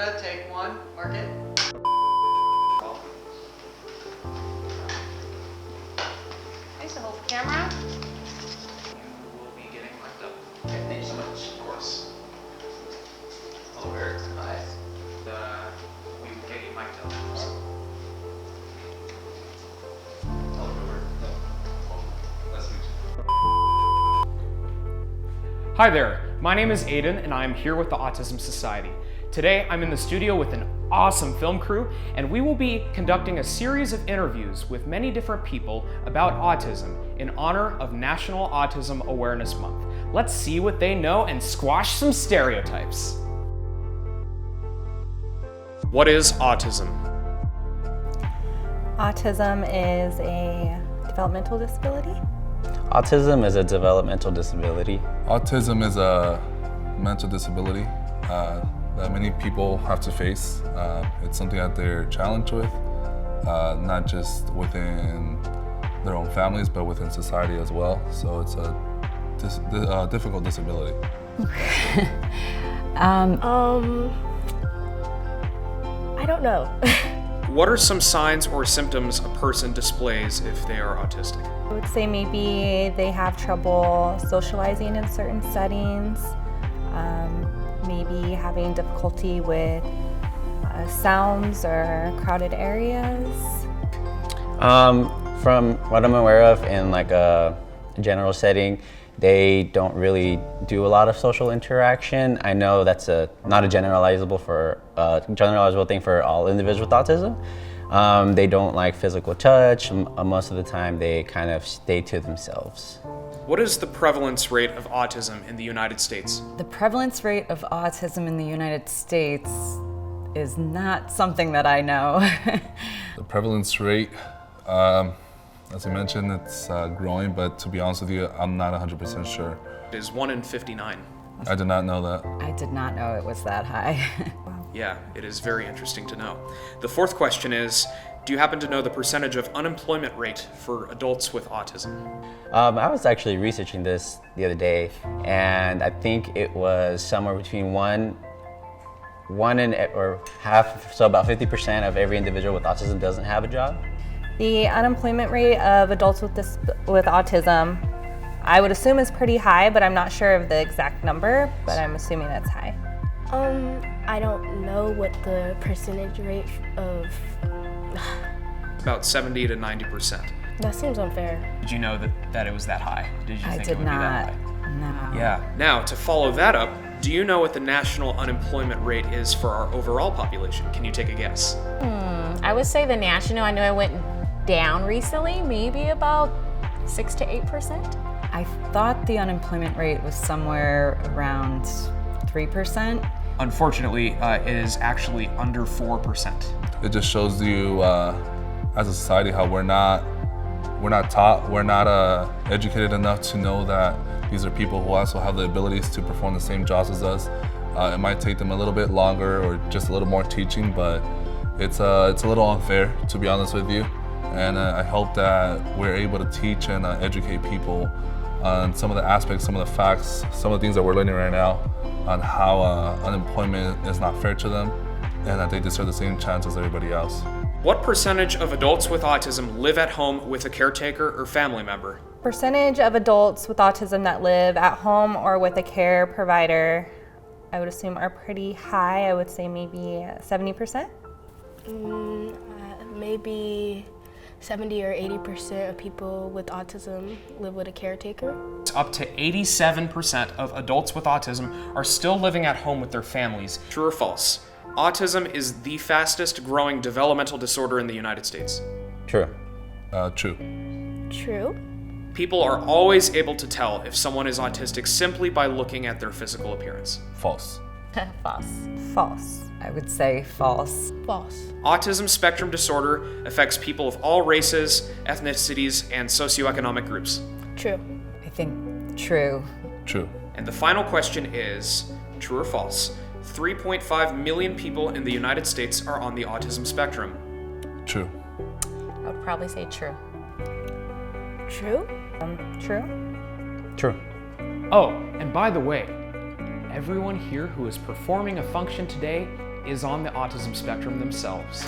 Amanda, take one. Mark it. Nice to hold the camera. We'll be getting mic'd up. Okay, thank you so much. Of course. Oh, very nice. We will get you mic'd up. Hi there, my name is Aiden and I am here with the Autism Society. Today I'm in the studio with an awesome film crew and we will be conducting a series of interviews with many different people about autism in honor of National Autism Awareness Month. Let's see what they know and squash some stereotypes. What is autism? Autism is a developmental disability. Autism is a developmental disability. Autism is a mental disability that many people have to face. It's something that they're challenged with, not just within their own families, but within society as well. So it's a difficult disability. I don't know. What are some signs or symptoms a person displays if they are autistic? I would say maybe they have trouble socializing in certain settings, maybe having difficulty with sounds or crowded areas. From what I'm aware of in like a general setting, they don't really do a lot of social interaction. I know that's not a generalizable thing for all individuals with autism. They don't like physical touch. Most of the time they kind of stay to themselves. What is the prevalence rate of autism in the United States? The prevalence rate of autism in the United States is not something that I know. The prevalence rate, as I mentioned, it's growing, but to be honest with you, I'm not 100% sure. It is 1 in 59. I did not know that. I did not know it was that high. Yeah, it is very interesting to know. The fourth question is, do you happen to know the percentage of unemployment rate for adults with autism? I was actually researching this the other day, and I think it was somewhere between one or half, so about 50% of every individual with autism doesn't have a job. The unemployment rate of adults with autism, I would assume is pretty high, but I'm not sure of the exact number, but I'm assuming it's high. I don't know what the percentage rate of... About 70 to 90%. That seems unfair. Did you know that it was that high? Did you I think did it would be that not. high? No. Yeah. Now, to follow that up, do you know what the national unemployment rate is for our overall population? Can you take a guess? I would say the national, I know it went down recently, maybe about 6 to 8%. I thought the unemployment rate was somewhere around 3%. Unfortunately, it is actually under 4%. It just shows you, as a society, how we're not taught, we're not educated enough to know that these are people who also have the abilities to perform the same jobs as us. It might take them a little bit longer or just a little more teaching, but it's a little unfair, to be honest with you. And I hope that we're able to teach and educate people on some of the aspects, some of the facts, some of the things that we're learning right now on how unemployment is not fair to them and that they deserve the same chance as everybody else. What percentage of adults with autism live at home with a caretaker or family member? Percentage of adults with autism that live at home or with a care provider, I would assume are pretty high. I would say maybe 70%. Maybe 70 or 80% of people with autism live with a caretaker. Up to 87% of adults with autism are still living at home with their families. True or false? Autism is the fastest growing developmental disorder in the United States. True. True. True. People are always able to tell if someone is autistic simply by looking at their physical appearance. False. False. False. I would say false. False. Autism spectrum disorder affects people of all races, ethnicities, and socioeconomic groups. True. I think true. True. And the final question is, true or false? 3.5 million people in the United States are on the autism spectrum. True. I would probably say true. True? True. True. Oh, and by the way, everyone here who is performing a function today is on the autism spectrum themselves.